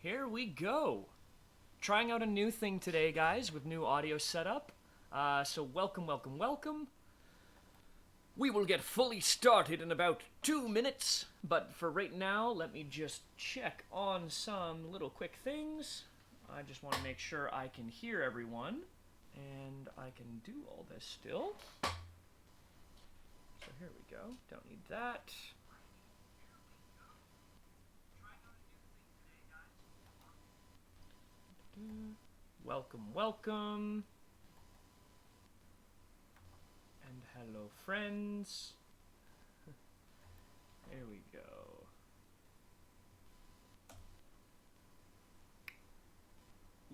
Here we go. Trying out a new thing today, guys, with new audio setup. So welcome, welcome, welcome. We will get fully started in about 2 minutes, but for right now, let me just check on some little quick things. I just want to make sure I can hear everyone, and I can do all this still. So here we go. Don't need that. Welcome, welcome. And hello, friends. Here we go.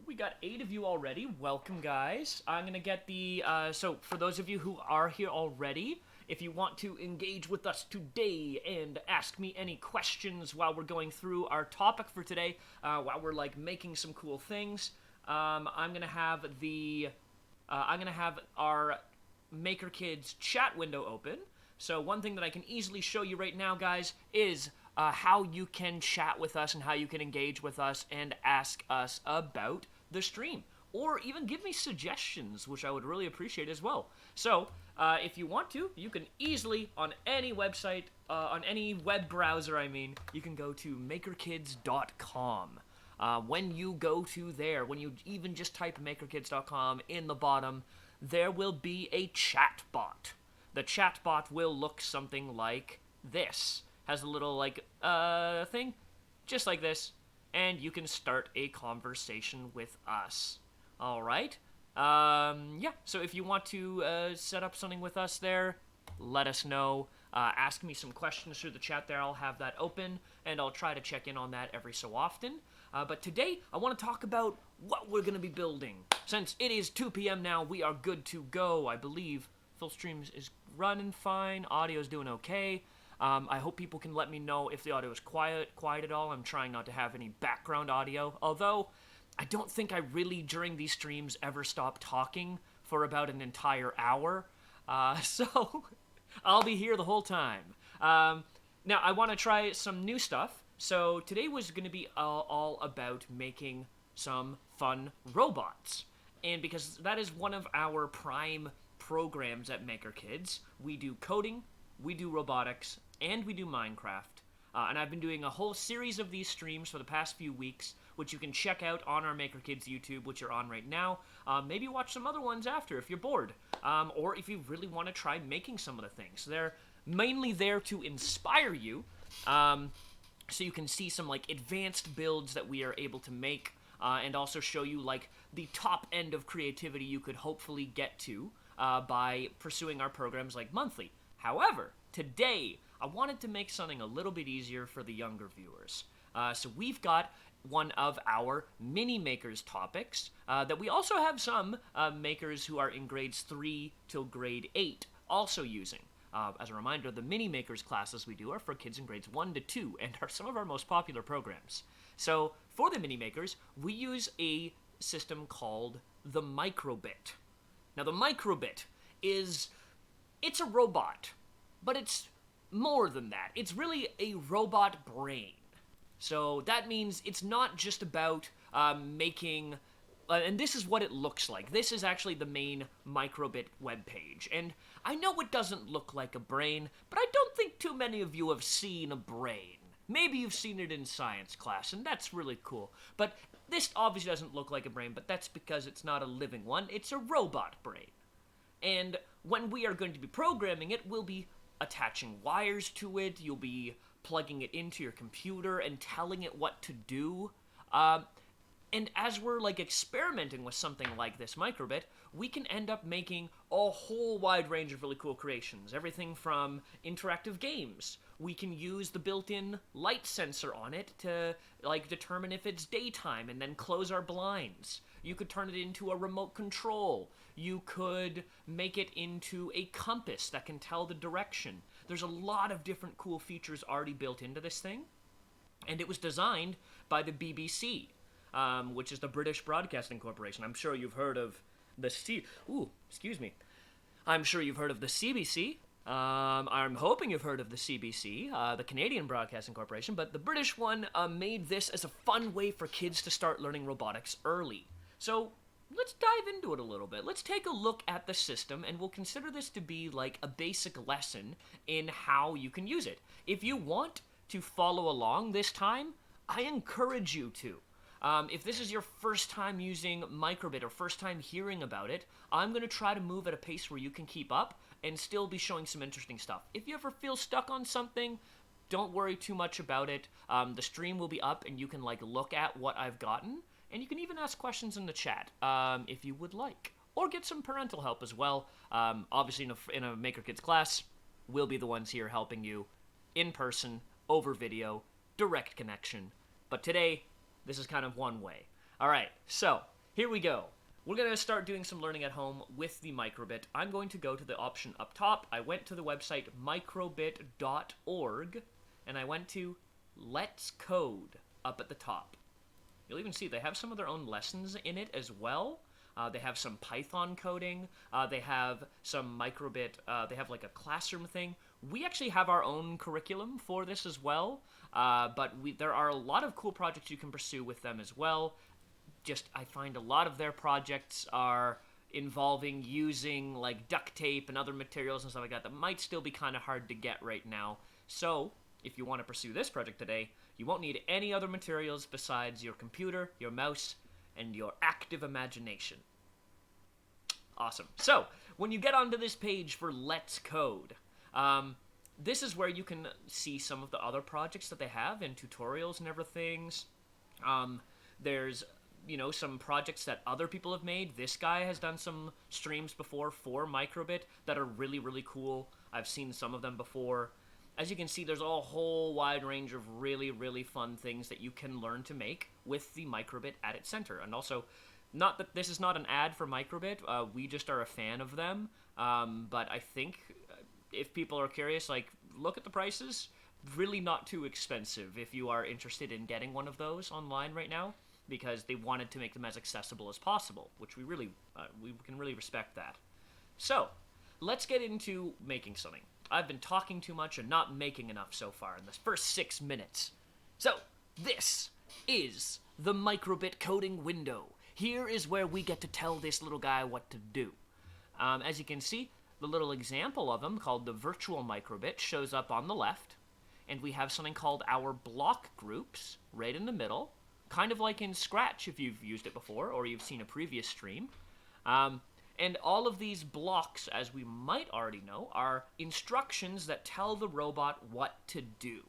We got 8 of you already. Welcome, guys. I'm going to get the... so, for those of you who are here already, if you want to engage with us today and ask me any questions while we're going through our topic for today, while we're, making some cool things, I'm going to have the... I'm going to have our MakerKids chat window open. So one thing that I can easily show you right now, guys, is how you can chat with us and how you can engage with us and ask us about the stream. Or even give me suggestions, which I would really appreciate as well. So, if you want to, you can easily, on any website, on any web browser, you can go to MakerKids.com. When you go to there, when you even just type MakerKids.com in the bottom, there will be a chat bot. The chat bot will look something like this. Has a little, thing, just like this, and you can start a conversation with us. Alright? Yeah, so if you want to set up something with us there, let us know. Ask me some questions through the chat there. I'll have that open, and I'll try to check in on that every so often. But today, I want to talk about what we're going to be building. Since it is 2 p.m. now, we are good to go, I believe. Full stream is running fine. Audio's doing okay. I hope people can let me know if the audio is quiet at all. I'm trying not to have any background audio. Although, I don't think I really, during these streams, ever stop talking for about an entire hour. So, I'll be here the whole time. Now, I want to try some new stuff. So, today was going to be all about making some fun robots. And because that is one of our prime programs at MakerKids, we do coding, we do robotics, and we do Minecraft. And I've been doing a whole series of these streams for the past few weeks, which you can check out on our MakerKids YouTube, which you're on right now. Maybe watch some other ones after if you're bored. Or if you really want to try making some of the things. They're mainly there to inspire you, so you can see some, advanced builds that we are able to make, and also show you, the top end of creativity you could hopefully get to by pursuing our programs, monthly. However, today, I wanted to make something a little bit easier for the younger viewers. So we've got one of our mini-makers topics that we also have some makers who are in grades 3 till grade 8 also using. As a reminder, the mini-makers classes we do are for kids in grades 1 to 2 and are some of our most popular programs. So for the mini-makers, we use a system called the microbit. Now the microbit it's a robot, but it's more than that. It's really a robot brain. So that means it's not just about making... and this is what it looks like. This is actually the main microbit webpage. And I know it doesn't look like a brain, but I don't think too many of you have seen a brain. Maybe you've seen it in science class, and that's really cool. But this obviously doesn't look like a brain, but that's because it's not a living one. It's a robot brain. And when we are going to be programming it, we'll be attaching wires to it, you'll be plugging it into your computer and telling it what to do. And as we're, experimenting with something like this microbit, we can end up making a whole wide range of really cool creations. Everything from interactive games. We can use the built-in light sensor on it to, determine if it's daytime and then close our blinds. You could turn it into a remote control. You could make it into a compass that can tell the direction. There's a lot of different cool features already built into this thing. And it was designed by the BBC, which is the British Broadcasting Corporation. I'm sure you've heard of the I'm sure you've heard of the CBC, I'm hoping you've heard of the CBC, the Canadian Broadcasting Corporation, but the British one made this as a fun way for kids to start learning robotics early. So let's dive into it a little bit. Let's take a look at the system, and we'll consider this to be like a basic lesson in how you can use it. If you want to follow along this time, I encourage you to. If this is your first time using Microbit or first time hearing about it, I'm going to try to move at a pace where you can keep up and still be showing some interesting stuff. If you ever feel stuck on something, don't worry too much about it. The stream will be up and you can look at what I've gotten, and you can even ask questions in the chat if you would like, or get some parental help as well. Obviously in a MakerKids class, we'll be the ones here helping you in person, over video, direct connection. But today, this is kind of one way. All right, so here we go. We're going to start doing some learning at home with the Microbit. I'm going to go to the option up top. I went to the website microbit.org, and I went to Let's Code up at the top. You'll even see they have some of their own lessons in it as well. They have some Python coding. They have some Microbit. They have like a classroom thing. We actually have our own curriculum for this as well, but there are a lot of cool projects you can pursue with them as well. I find a lot of their projects are involving using like duct tape and other materials and stuff like that that might still be kind of hard to get right now. So if you want to pursue this project today, you won't need any other materials besides your computer, your mouse, and your active imagination. Awesome. So when you get onto this page for Let's Code, this is where you can see some of the other projects that they have and tutorials and everything. There's, some projects that other people have made. This guy has done some streams before for Microbit that are really, really cool. I've seen some of them before. As you can see, there's a whole wide range of really, really fun things that you can learn to make with the Microbit at its center. And also, not that this is not an ad for Microbit, we just are a fan of them, but I think if people are curious, look at the prices. Really not too expensive if you are interested in getting one of those online right now, because they wanted to make them as accessible as possible, which we can really respect that. So, let's get into making something. I've been talking too much and not making enough so far in the first 6 minutes. So, this is the Microbit coding window. Here is where we get to tell this little guy what to do. As you can see, the little example of them, called the virtual Microbit, shows up on the left, and we have something called our block groups right in the middle, kind of like in Scratch if you've used it before or you've seen a previous stream. And all of these blocks, as we might already know, are instructions that tell the robot what to do,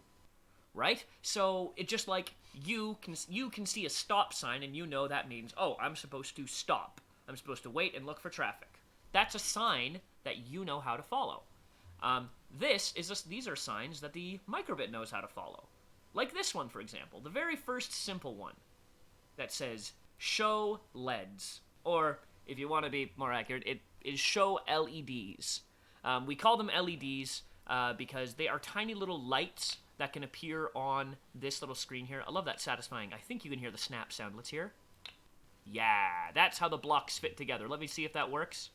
right? So it's just like you can see a stop sign and you know that means, oh, I'm supposed to stop. I'm supposed to wait and look for traffic. That's a sign that you know how to follow. These are signs that the Microbit knows how to follow. Like this one, for example, the very first simple one that says show LEDs, or if you want to be more accurate, it is show LEDs. We call them LEDs because they are tiny little lights that can appear on this little screen here. I love that satisfying. I think you can hear the snap sound. Let's hear. Yeah, that's how the blocks fit together. Let me see if that works.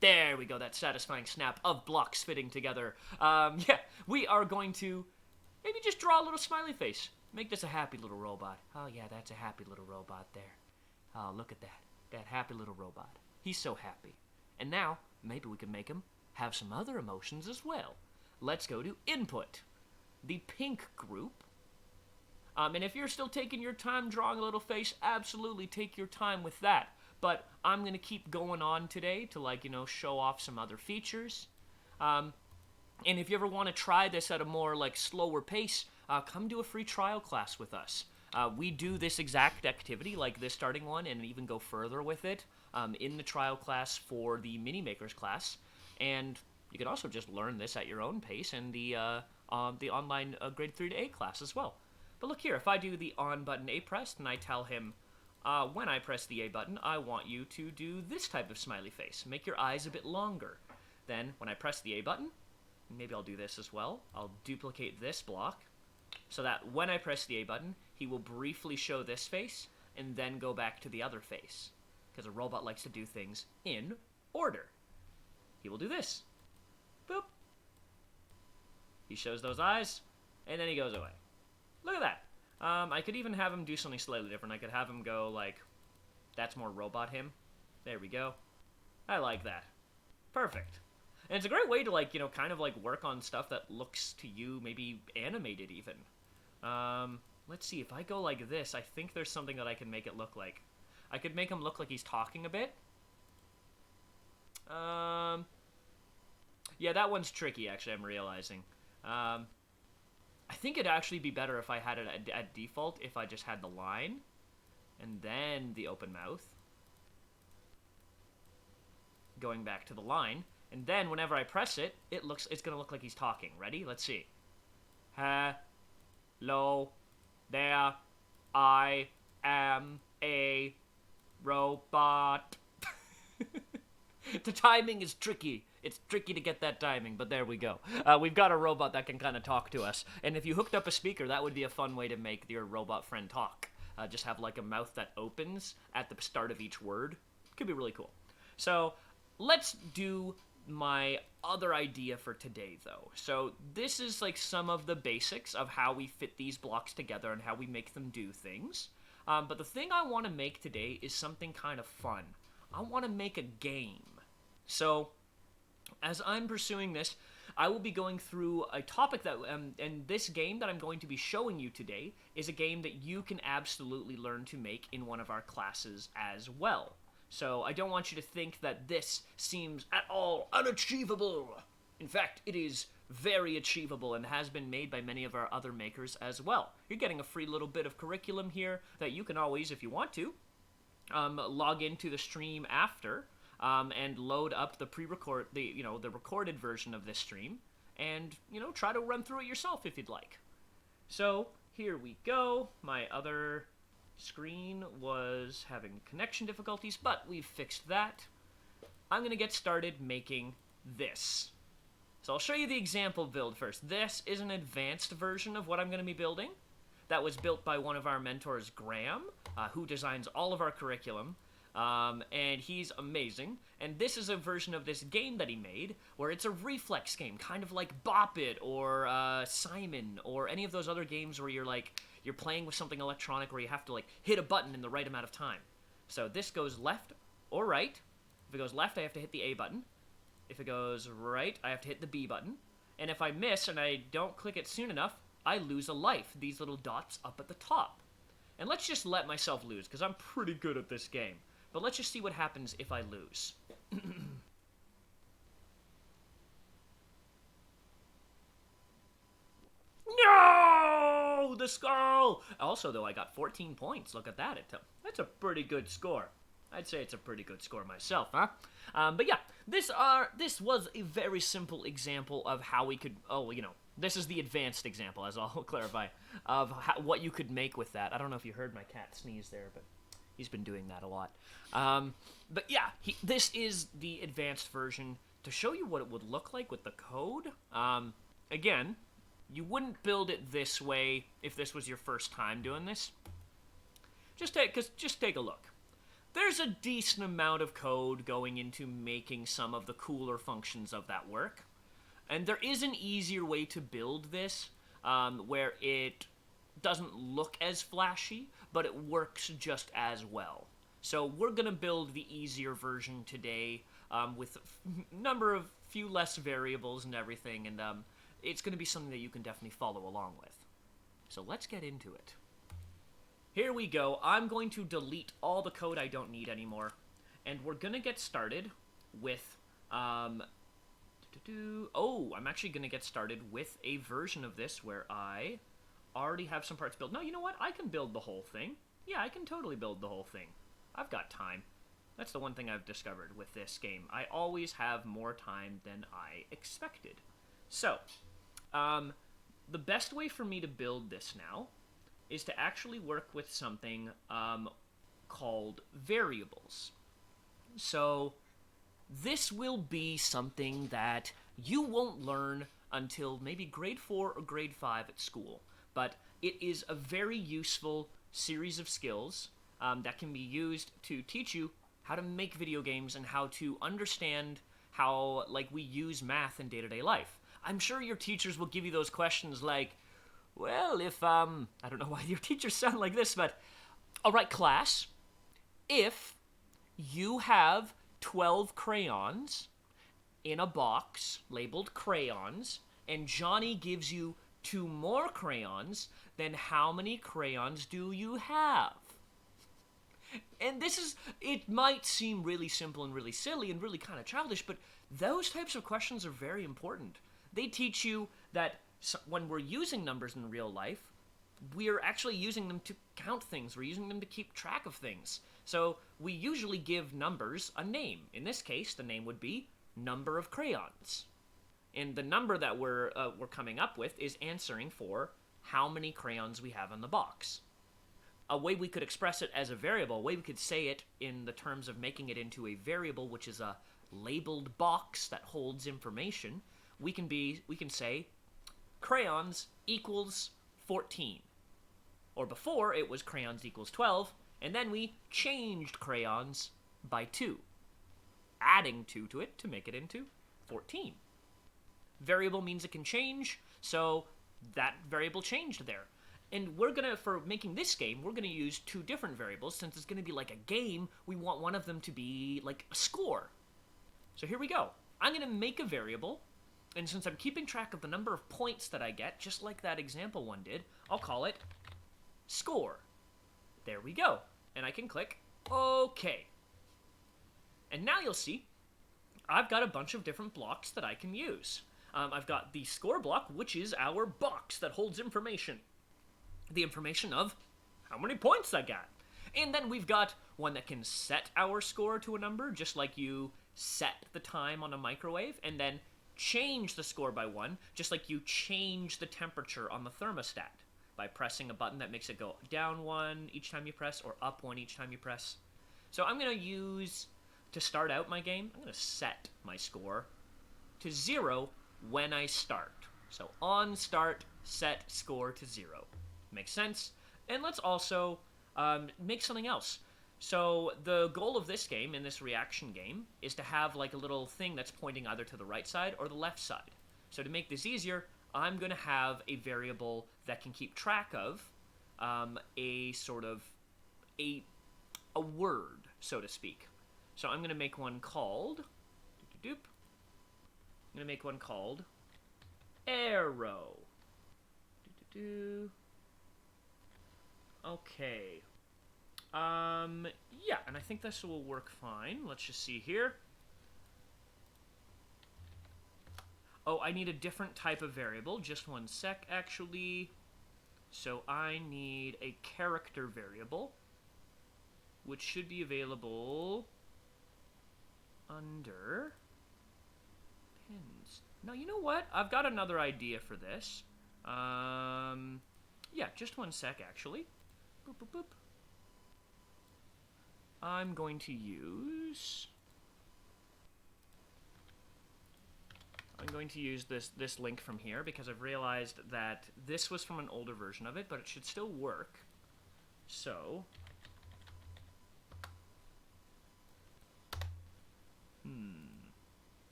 There we go, that satisfying snap of blocks fitting together. Yeah, we are going to maybe just draw a little smiley face. Make this a happy little robot. Oh yeah, that's a happy little robot there. Oh, look at that. That happy little robot. He's so happy. And now, maybe we can make him have some other emotions as well. Let's go to input. The pink group. And if you're still taking your time drawing a little face, absolutely take your time with that. But I'm going to keep going on today to, show off some other features. And if you ever want to try this at a more, slower pace, come do a free trial class with us. We do this exact activity, like this starting one, and even go further with it in the trial class for the Mini Makers class. And you can also just learn this at your own pace in the online grade 3 to 8 class as well. But look here, if I do the on button A pressed, and I tell him, when I press the A button, I want you to do this type of smiley face. Make your eyes a bit longer. Then, when I press the A button, maybe I'll do this as well. I'll duplicate this block, so that when I press the A button, he will briefly show this face, and then go back to the other face. Because a robot likes to do things in order. He will do this. Boop. He shows those eyes, and then he goes away. Look at that. I could even have him do something slightly different. I could have him go, like, that's more robot him. There we go. I like that. Perfect. And it's a great way to, like, you know, kind of, like, work on stuff that looks to you maybe animated even. Let's see. If I go like this, I think there's something that I can make it look like. I could make him look like he's talking a bit. Yeah, that one's tricky, actually, I'm realizing. I think it'd actually be better if I had it at default, if I just had the line, and then the open mouth. Going back to the line, and then whenever I press it, it's gonna look like he's talking. Ready? Let's see. Hello, there, I am a robot. The timing is tricky. It's tricky to get that timing, but there we go. We've got a robot that can kind of talk to us, and if you hooked up a speaker, that would be a fun way to make your robot friend talk. Just have like a mouth that opens at the start of each word. Could be really cool. So let's do my other idea for today, though. So this is like some of the basics of how we fit these blocks together and how we make them do things. But the thing I want to make today is something kind of fun. I want to make a game. So as I'm pursuing this, I will be going through a topic that, and this game that I'm going to be showing you today is a game that you can absolutely learn to make in one of our classes as well. So I don't want you to think that this seems at all unachievable. In fact, it is very achievable and has been made by many of our other makers as well. You're getting a free little bit of curriculum here that you can always, if you want to, log into the stream after and load up the the recorded version of this stream and, try to run through it yourself if you'd like. So here we go. My other screen was having connection difficulties, but we've fixed that. I'm going to get started making this. So I'll show you the example build first. This is an advanced version of what I'm going to be building. That was built by one of our mentors, Graham, who designs all of our curriculum. And he's amazing. And this is a version of this game that he made, where it's a reflex game, kind of like Bop It or Simon or any of those other games where you're playing with something electronic where you have to hit a button in the right amount of time. So this goes left or right. If it goes left, I have to hit the A button. If it goes right, I have to hit the B button. And if I miss and I don't click it soon enough, I lose a life, these little dots up at the top. And let's just let myself lose, because I'm pretty good at this game. But let's just see what happens if I lose. No! The skull! Also, though, I got 14 points. Look at that. That's a pretty good score. I'd say it's a pretty good score myself, huh? But yeah, this was a very simple example of how we could... this is the advanced example, as I'll clarify, of what you could make with that. I don't know if you heard my cat sneeze there, but he's been doing that a lot. But yeah, this is the advanced version to show you what it would look like with the code. Again, you wouldn't build it this way if this was your first time doing this. Just take a look. There's a decent amount of code going into making some of the cooler functions of that work. And there is an easier way to build this, where it doesn't look as flashy, but it works just as well. So we're going to build the easier version today, with a few less variables and everything, and it's going to be something that you can definitely follow along with. So let's get into it. Here we go. I'm going to delete all the code I don't need anymore, and we're going to get started with... I'm actually going to get started with a version of this where I already have some parts built. No, you know what? I can build the whole thing. Yeah, I can totally build the whole thing. I've got time. That's the one thing I've discovered with this game. I always have more time than I expected. So, the best way for me to build this now is to actually work with something called variables. So this will be something that you won't learn until maybe grade 4 or grade 5 at school, but it is a very useful series of skills that can be used to teach you how to make video games and how to understand how, like, we use math in day-to-day life. I'm sure your teachers will give you those questions like, well, if, I don't know why your teachers sound like this, but, all right, class, if you have 12 crayons in a box labeled crayons, and Johnny gives you 2 more crayons, then how many crayons do you have? And it might seem really simple and really silly and really kind of childish, but those types of questions are very important. They teach you that when we're using numbers in real life, we're actually using them to count things. We're using them to keep track of things. So we usually give numbers a name. In this case, the name would be number of crayons. And the number that we're coming up with is answering for how many crayons we have in the box. A way we could express it as a variable, a way we could say it in the terms of making it into a variable, which is a labeled box that holds information, we can say crayons equals 14. Or before, it was crayons equals 12, and then we changed crayons by 2, adding 2 to it to make it into 14. Variable means it can change, so that variable changed there. And for making this game, we're gonna use 2 different variables. Since it's gonna be like a game, we want one of them to be like a score. So here we go. I'm gonna make a variable, and since I'm keeping track of the number of points that I get, just like that example one did, I'll call it score. There we go. And I can click OK. And now you'll see I've got a bunch of different blocks that I can use. I've got the score block, which is our box that holds information. The information of how many points I got. And then we've got one that can set our score to a number, just like you set the time on a microwave, and then change the score by 1, just like you change the temperature on the thermostat by pressing a button that makes it go down 1 each time you press, or up 1 each time you press. So I'm going to use, to start out my game, I'm going to set my score to 0 when I start. So on start, set score to 0. Makes sense? And let's also make something else. So the goal of this game, in this reaction game, is to have like a little thing that's pointing either to the right side or the left side. So to make this easier, I'm going to have a variable that can keep track of a sort of a word, so to speak. So I'm going to make one called, I'm going to make one called arrow. Okay. Yeah, and I think this will work fine. Let's just see here. Oh, I need a different type of variable. Just one sec, actually. So I need a character variable, which should be available under pins. Now, you know what? I've got another idea for this. Yeah, just one sec, actually. Boop, boop, boop. I'm going to use this link from here because I've realized that this was from an older version of it, but it should still work. So,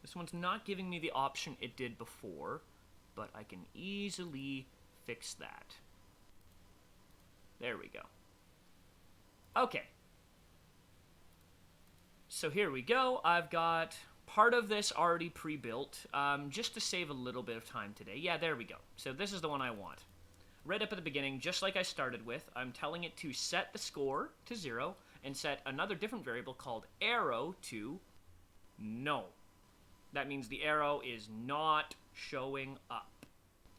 this one's not giving me the option it did before, but I can easily fix that. There we go. Okay. So here we go. I've got part of this already pre-built, just to save a little bit of time today. Yeah, there we go. So this is the one I want. Right up at the beginning, just like I started with, I'm telling it to set the score to 0 and set another different variable called arrow to no. That means the arrow is not showing up.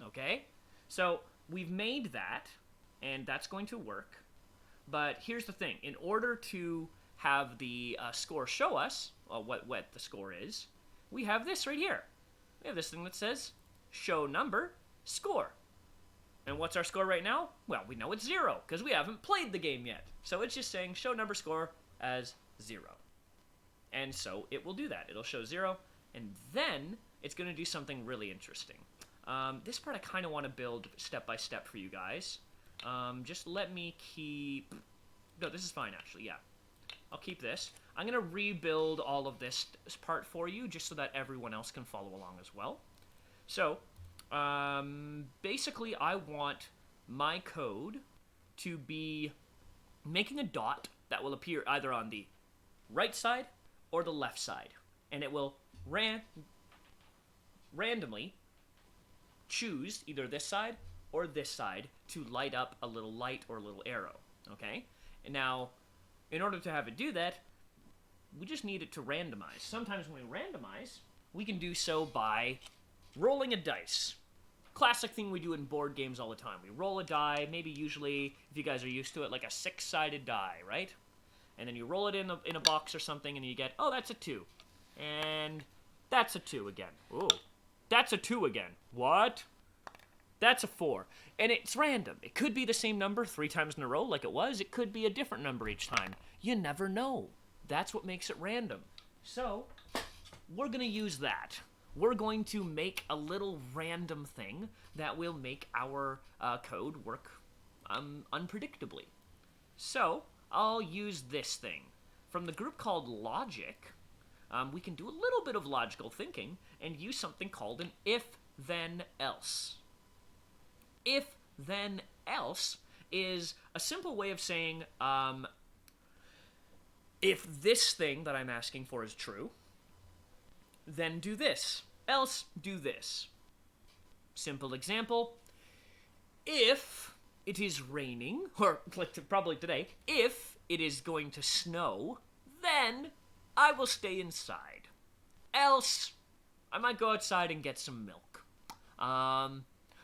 Okay? So we've made that, and that's going to work. But here's the thing. In order to have the score show us what the score is, we have this right here. We have this thing that says show number score. And what's our score right now? Well, we know it's 0 because we haven't played the game yet. So it's just saying show number score as 0. And so it will do that. It'll show 0, and then it's going to do something really interesting. This part I kind of want to build step by step for you guys. Just let me keep... No, this is fine, actually, yeah. I'll keep this. I'm going to rebuild all of this part for you just so that everyone else can follow along as well. So, basically I want my code to be making a dot that will appear either on the right side or the left side. And it will randomly choose either this side or this side to light up a little light or a little arrow, okay? And now, in order to have it do that, we just need it to randomize. Sometimes when we randomize, we can do so by rolling a dice. Classic thing we do in board games all the time. We roll a die, maybe usually, if you guys are used to it, like a 6-sided die, right? And then you roll it in a box or something, and you get, oh, that's a 2. And that's a 2 again. Ooh, that's a 2 again. What? That's a 4. And it's random. It could be the same number 3 times in a row like it was. It could be a different number each time. You never know. That's what makes it random. So, we're going to use that. We're going to make a little random thing that will make our code work unpredictably. So, I'll use this thing. From the group called Logic, we can do a little bit of logical thinking and use something called an if-then-else. If-then-else is a simple way of saying, if this thing that I'm asking for is true, then do this, else do this. Simple example, if it is raining, or like probably today, if it is going to snow, then I will stay inside. Else, I might go outside and get some milk.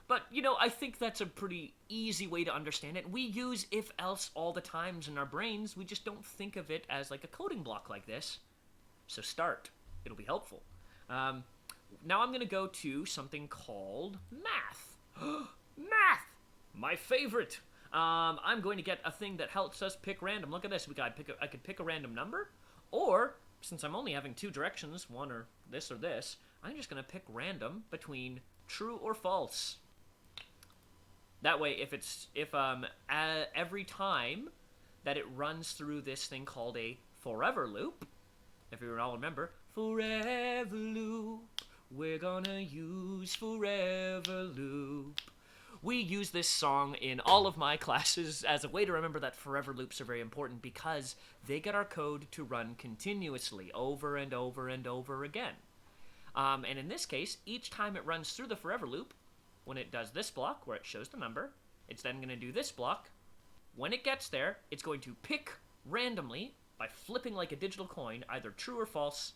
But, you know, I think that's a pretty easy way to understand it. We use if-else all the times in our brains. We just don't think of it as like a coding block like this. So start. It'll be helpful. Now I'm going to go to something called math. Math! My favorite. I'm going to get a thing that helps us pick random. Look at this. I could pick a random number, or, since I'm only having 2 directions, one or this, I'm just going to pick random between true or false. That way, if every time that it runs through this thing called a forever loop, if you all remember, forever loop, we're gonna use forever loop. We use this song in all of my classes as a way to remember that forever loops are very important because they get our code to run continuously over and over and over again. And in this case, each time it runs through the forever loop, when it does this block, where it shows the number, it's then going to do this block. When it gets there, it's going to pick randomly, by flipping like a digital coin, either true or false.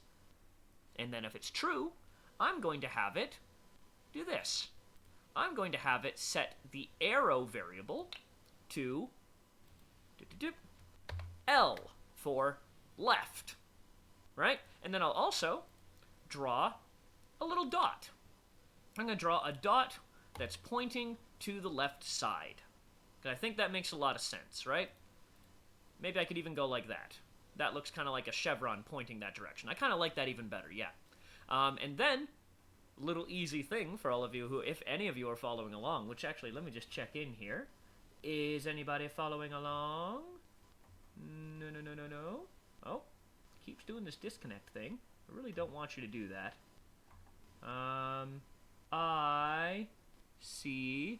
And then if it's true, I'm going to have it do this. I'm going to have it set the arrow variable to L for left, right? And then I'll also draw a little dot. I'm going to draw a dot that's pointing to the left side. I think that makes a lot of sense, right? Maybe I could even go like that. That looks kind of like a chevron pointing that direction. I kind of like that even better, yeah. And then, little easy thing for all of you who, if any of you are following along, which actually, let me just check in here. Is anybody following along? No. Oh, keeps doing this disconnect thing. I really don't want you to do that. I see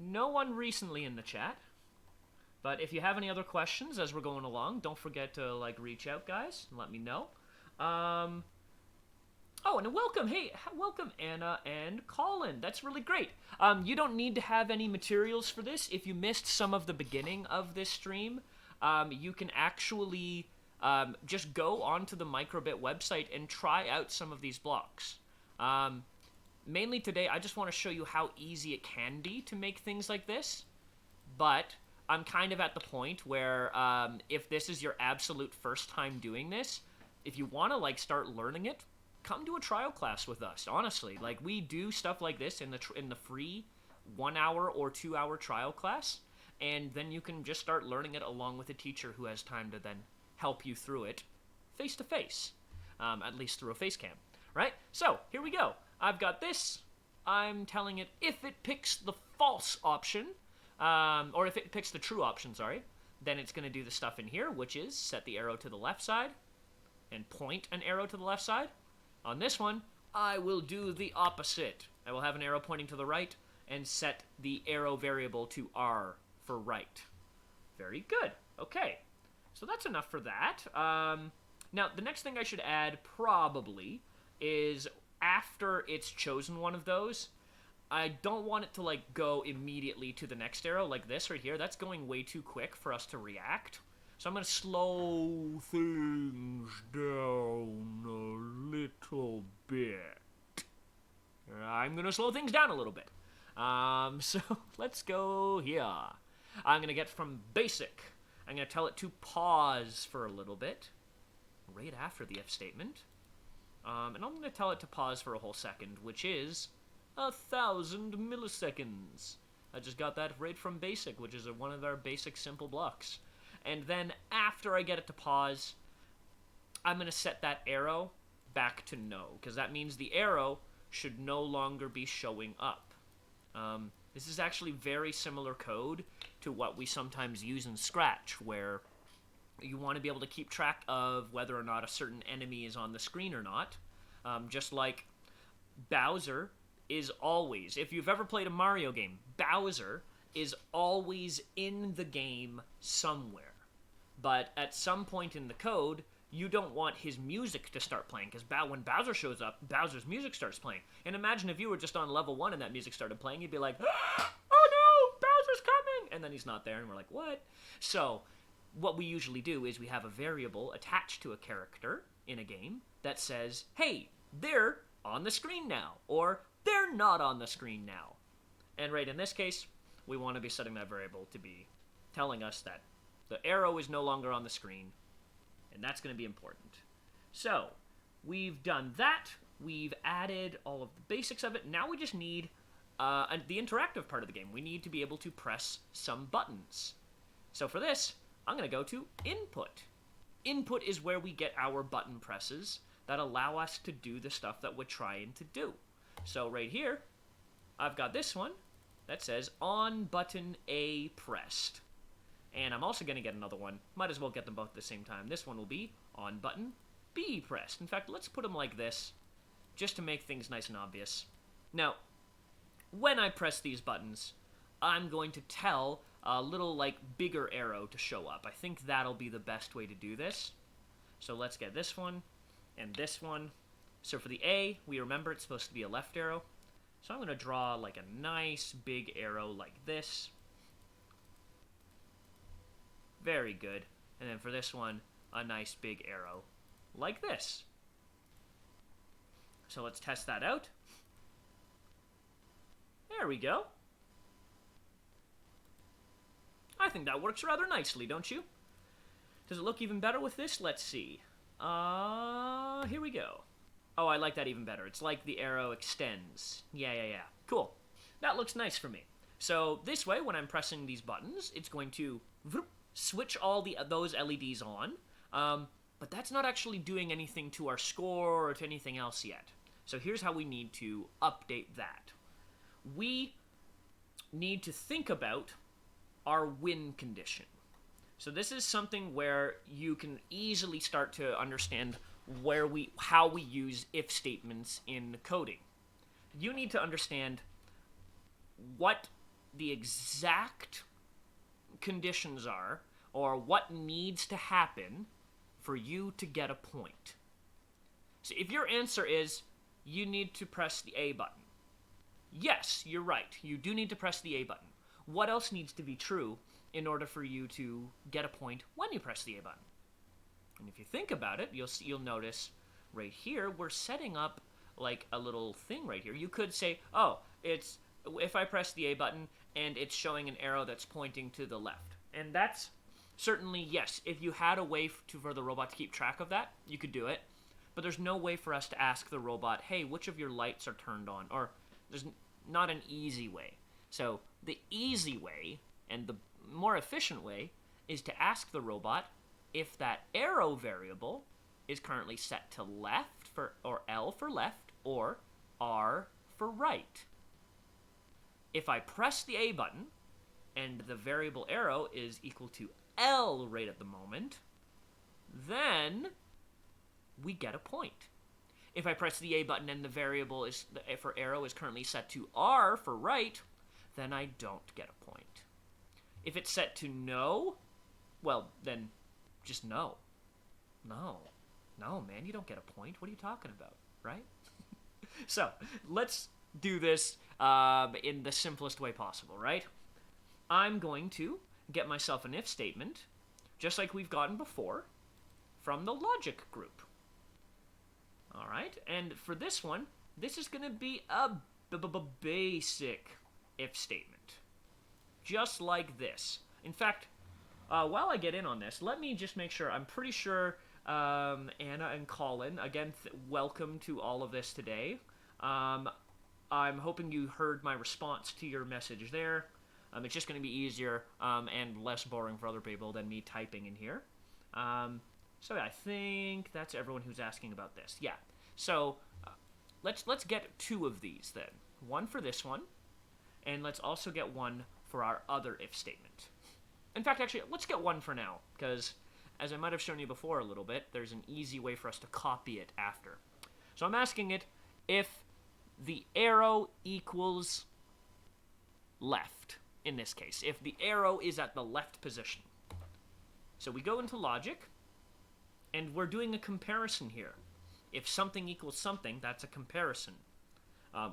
no one recently in the chat. But if you have any other questions as we're going along, don't forget to, like, reach out, guys, and let me know. Oh, and welcome, hey, welcome Anna and Colin. That's really great. You don't need to have any materials for this. If you missed some of the beginning of this stream, you can actually just go onto the Microbit website and try out some of these blocks. Mainly today, I just want to show you how easy it can be to make things like this, but I'm kind of at the point where if this is your absolute first time doing this, if you want to, like, start learning it, come to a trial class with us, honestly. Like, we do stuff like this in the free 1 hour or 2 hour trial class, and then you can just start learning it along with a teacher who has time to then help you through it face to face, at least through a face cam, right? So, here we go. I've got this. I'm telling it if it picks the false option, or if it picks the true option, sorry, then it's going to do the stuff in here, which is set the arrow to the left side and point an arrow to the left side. On this one, I will do the opposite. I will have an arrow pointing to the right and set the arrow variable to R for right. Very good. Okay, so that's enough for that. Now, the next thing I should add probably is after it's chosen one of those, I don't want it to like go immediately to the next arrow like this right here. That's going way too quick for us to react. So I'm going to slow things down a little bit. I'm going to slow things down a little bit. So let's go here. I'm going to get from basic. I'm going to tell it to pause for a little bit, right after the if statement. And I'm going to tell it to pause for a whole second, which is 1,000 milliseconds. I just got that right from basic, which is one of our basic simple blocks. And then after I get it to pause, I'm going to set that arrow back to no, because that means the arrow should no longer be showing up. This is actually very similar code to what we sometimes use in Scratch, where you want to be able to keep track of whether or not a certain enemy is on the screen or not. Just like Bowser is always, if you've ever played a Mario game, Bowser is always in the game somewhere. But at some point in the code, you don't want his music to start playing, because when Bowser shows up, Bowser's music starts playing. And imagine if you were just on level 1 and that music started playing, you'd be like, oh no, Bowser's coming! And then he's not there, and we're like, what? So, what we usually do is we have a variable attached to a character in a game that says, hey, they're on the screen now, or they're not on the screen now. And right in this case, we want to be setting that variable to be telling us that the arrow is no longer on the screen, and that's going to be important. So, we've done that. We've added all of the basics of it. Now we just need the interactive part of the game. We need to be able to press some buttons. So for this, I'm going to go to Input. Input is where we get our button presses that allow us to do the stuff that we're trying to do. So right here, I've got this one that says on button A pressed. And I'm also going to get another one. Might as well get them both at the same time. This one will be on button B pressed. In fact, let's put them like this, just to make things nice and obvious. Now, when I press these buttons, I'm going to tell a little, like, bigger arrow to show up. I think that'll be the best way to do this. So let's get this one and this one. So for the A, we remember it's supposed to be a left arrow. So I'm going to draw, like, a nice big arrow like this. Very good. And then for this one, a nice big arrow like this. So let's test that out. There we go. I think that works rather nicely, don't you? Does it look even better with this? Let's see. Here we go. Oh, I like that even better. It's like the arrow extends. Yeah. Cool. That looks nice for me. So this way, when I'm pressing these buttons, it's going to switch all those LEDs on. But that's not actually doing anything to our score or to anything else yet. So here's how we need to update that. We need to think about our win condition. So this is something where you can easily start to understand how we use if statements in coding. You need to understand what the exact conditions are, or what needs to happen for you to get a point. So if your answer is, you need to press the A button. Yes, you're right. You do need to press the A button. What else needs to be true in order for you to get a point when you press the A button? And if you think about it, you'll notice right here, we're setting up like a little thing right here. You could say, oh, it's if I press the A button and it's showing an arrow that's pointing to the left. And that's certainly, yes, if you had a way for the robot to keep track of that, you could do it. But there's no way for us to ask the robot, hey, which of your lights are turned on? Or there's not an easy way. So the easy way, and the more efficient way, is to ask the robot if that arrow variable is currently set to left, or L for left, or R for right. If I press the A button, and the variable arrow is equal to L right at the moment, then we get a point. If I press the A button and the variable for arrow is currently set to R for right, then I don't get a point. If it's set to no, well, then just no. No, man, you don't get a point. What are you talking about, right? So, let's do this in the simplest way possible, right? I'm going to get myself an if statement, just like we've gotten before, from the logic group. All right, and for this one, this is going to be a basic if statement, just like this. In fact, while I get in on this, let me just make sure. I'm pretty sure Anna and Colin, again, welcome to all of this today. I'm hoping you heard my response to your message there. It's just going to be easier and less boring for other people than me typing in here. So yeah, I think that's everyone who's asking about this. Yeah. So let's get 2 of these then. One for this one, and let's also get one for our other if statement. In fact, actually, let's get one for now, because as I might have shown you before a little bit, there's an easy way for us to copy it after. So I'm asking it if the arrow equals left, in this case, if the arrow is at the left position. So we go into logic, and we're doing a comparison here. If something equals something, that's a comparison.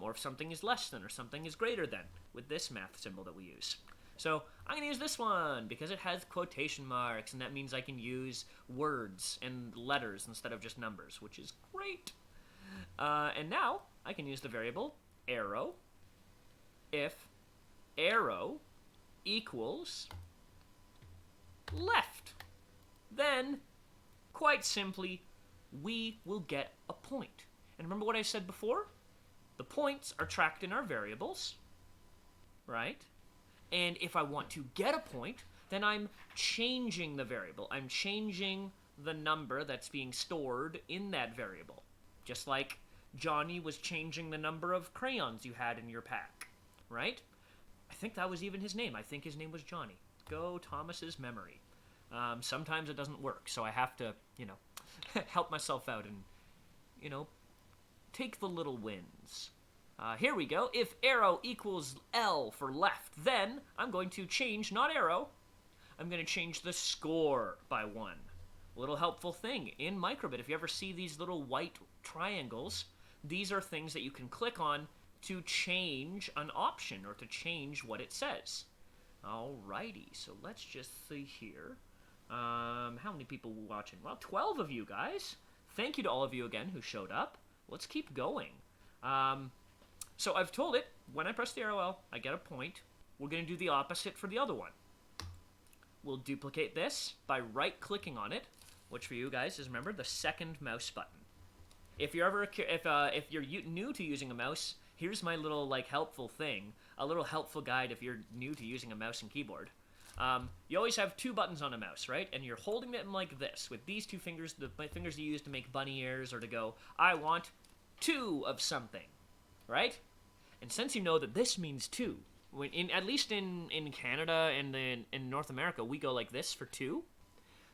Or if something is less than or something is greater than, with this math symbol that we use. So I'm going to use this one because it has quotation marks, and that means I can use words and letters instead of just numbers, which is great. And now I can use the variable arrow if arrow equals left. Then, quite simply, we will get a point. And remember what I said before? The points are tracked in our variables, right? And if I want to get a point, then I'm changing the variable. I'm changing the number that's being stored in that variable. Just like Johnny was changing the number of crayons you had in your pack, right? I think that was even his name. I think his name was Johnny. Go Thomas's memory. Sometimes it doesn't work, so I have to, help myself out and, take the little wins. Here we go. If arrow equals L for left, then I'm going to change, not arrow, I'm going to change the score by 1. A little helpful thing in Microbit, if you ever see these little white triangles, these are things that you can click on to change an option or to change what it says. Alrighty, so let's just see here. How many people were watching? Well, 12 of you guys. Thank you to all of you again who showed up. Let's keep going. So I've told it, when I press the arrow L, I get a point. We're going to do the opposite for the other one. We'll duplicate this by right-clicking on it, which for you guys is, remember, the second mouse button. If you're ever if you're new to using a mouse, here's my little helpful thing, a little helpful guide if you're new to using a mouse and keyboard. You always have 2 buttons on a mouse, right? And you're holding them like this, with these 2 fingers, my fingers you use to make bunny ears or to go, I want 2 of something, right? And since you know that this means 2, at least in Canada and in North America, we go like this for 2.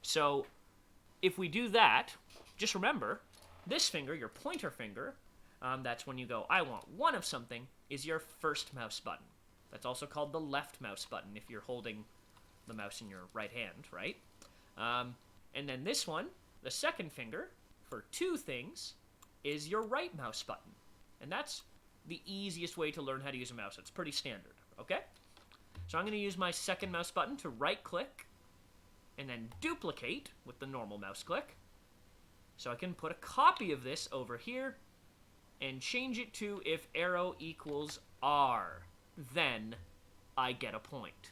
So if we do that, just remember, this finger, your pointer finger, that's when you go, I want 1 of something, is your first mouse button. That's also called the left mouse button if you're holding the mouse in your right hand, right? And then this one, the second finger, for 2 things, is your right mouse button. And that's the easiest way to learn how to use a mouse. It's pretty standard, okay? So I'm going to use my second mouse button to right-click and then duplicate with the normal mouse click. So I can put a copy of this over here and change it to if arrow equals R. Then I get a point.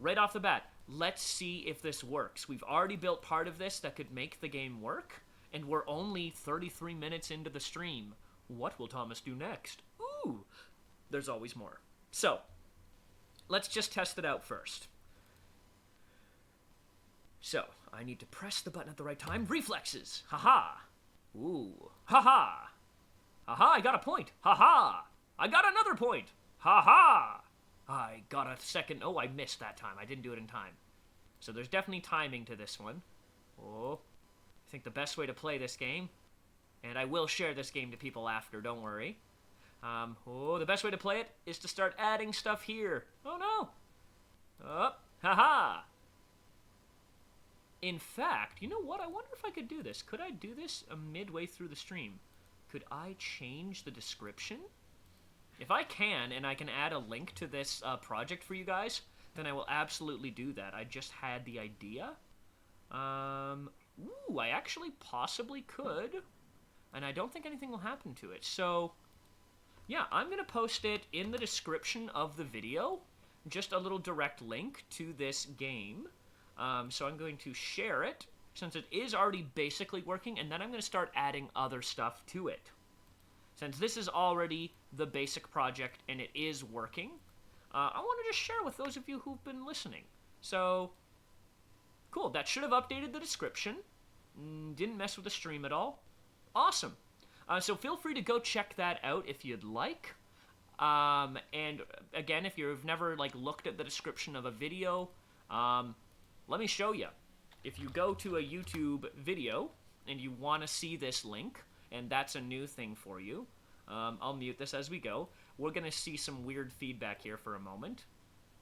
Right off the bat, let's see if this works. We've already built part of this that could make the game work, and we're only 33 minutes into the stream. What will Thomas do next? Ooh, there's always more. So, let's just test it out first. So, I need to press the button at the right time. Reflexes. Haha. Ooh. Haha. Haha, I got a point. Haha. I got another point. Haha. I got a second. Oh, I missed that time. I didn't do it in time. So there's definitely timing to this one. Oh, I think the best way to play this game, and I will share this game to people after, don't worry. The best way to play it is to start adding stuff here. Oh no! Oh, haha! In fact, you know what? I wonder if I could do this. Could I do this midway through the stream? Could I change the description? If I can, and I can add a link to this project for you guys, then I will absolutely do that. I just had the idea. Ooh, I actually possibly could. And I don't think anything will happen to it. So, yeah, I'm going to post it in the description of the video. Just a little direct link to this game. So I'm going to share it, since it is already basically working, and then I'm going to start adding other stuff to it. Since this is already the basic project and it is working, I want to just share with those of you who've been listening. So, cool. That should have updated the description. Didn't mess with the stream at all. Awesome. So feel free to go check that out if you'd like. And again, if you've never looked at the description of a video, let me show you. If you go to a YouTube video and you want to see this link, and that's a new thing for you, I'll mute this as we go. We're going to see some weird feedback here for a moment.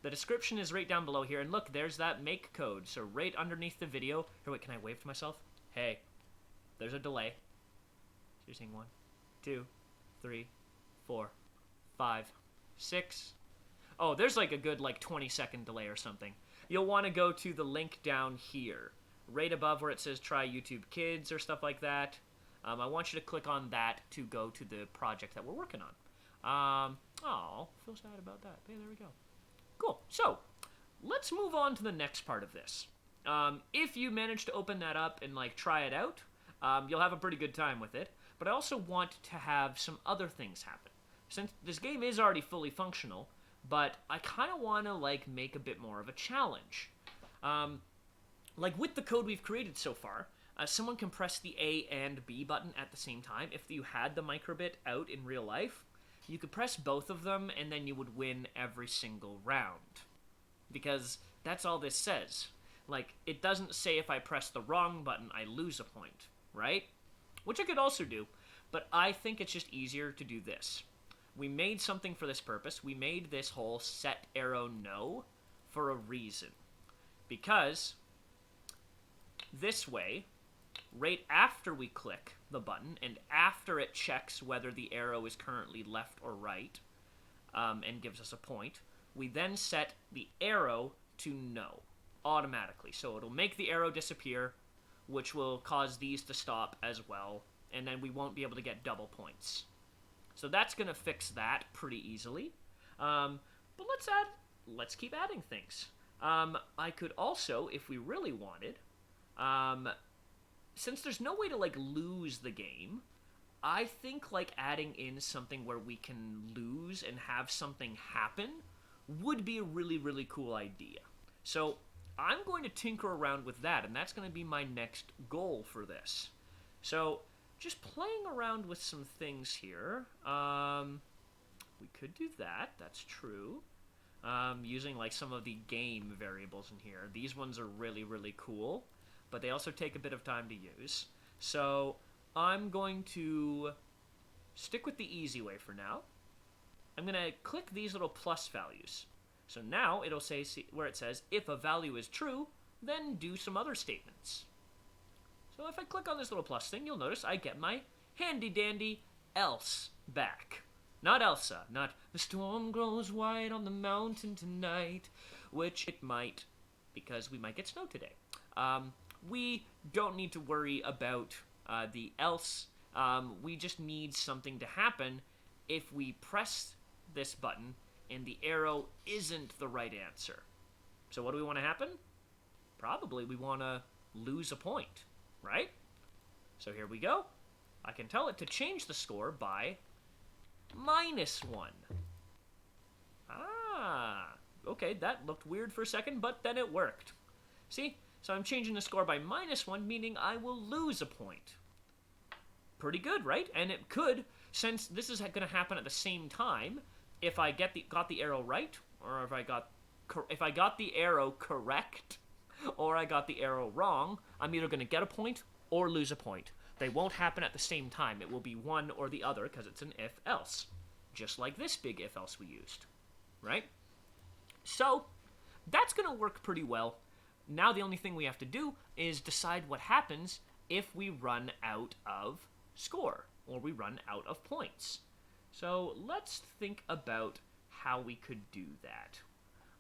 The description is right down below here, and look, there's that make code. So right underneath the video, here, wait, can I wave to myself? Hey, there's a delay. So you're seeing 1, 2, 3, 4, 5, 6. Oh, there's a good 20-second delay or something. You'll want to go to the link down here, right above where it says try YouTube Kids or stuff like that. I want you to click on that to go to the project that we're working on. Oh, feel sad about that. Hey, there we go. Cool. So, let's move on to the next part of this. If you manage to open that up and try it out, you'll have a pretty good time with it. But I also want to have some other things happen. Since this game is already fully functional, but I kind of want to make a bit more of a challenge. With the code we've created so far, someone can press the A and B button at the same time. If you had the microbit out in real life, you could press both of them and then you would win every single round. Because that's all this says. It doesn't say if I press the wrong button, I lose a point, right? Which I could also do, but I think it's just easier to do this. We made something for this purpose. We made this whole set arrow no for a reason. Because this way, right after we click the button and after it checks whether the arrow is currently left or right and gives us a point, we then set the arrow to no automatically. So it'll make the arrow disappear, which will cause these to stop as well, and then we won't be able to get double points. So that's going to fix that pretty easily. But let's keep adding things. I could also, if we really wanted, since there's no way to lose the game, I think adding in something where we can lose and have something happen would be a really, really cool idea. So I'm going to tinker around with that, and that's going to be my next goal for this. So just playing around with some things here. We could do that. That's true. Using some of the game variables in here. These ones are really, really cool, but they also take a bit of time to use. So I'm going to stick with the easy way for now. I'm going to click these little plus values. So now it'll say where it says, if a value is true, then do some other statements. So if I click on this little plus thing, you'll notice I get my handy-dandy else back. Not Elsa, not the storm grows white on the mountain tonight, which it might, because we might get snow today. We don't need to worry about the else. We just need something to happen if we press this button and the arrow isn't the right answer. So what do we want to happen? Probably we want to lose a point, right? So here we go. I can tell it to change the score by -1. Ah, okay, that looked weird for a second, but then it worked. See? So I'm changing the score by -1, meaning I will lose a point. Pretty good, right? And it could, since this is going to happen at the same time, if I got the arrow right, or if I got the arrow correct, or I got the arrow wrong, I'm either going to get a point or lose a point. They won't happen at the same time. It will be one or the other because it's an if-else. Just like this big if-else we used, right? So, that's going to work pretty well. Now the only thing we have to do is decide what happens if we run out of score, or we run out of points. So let's think about how we could do that.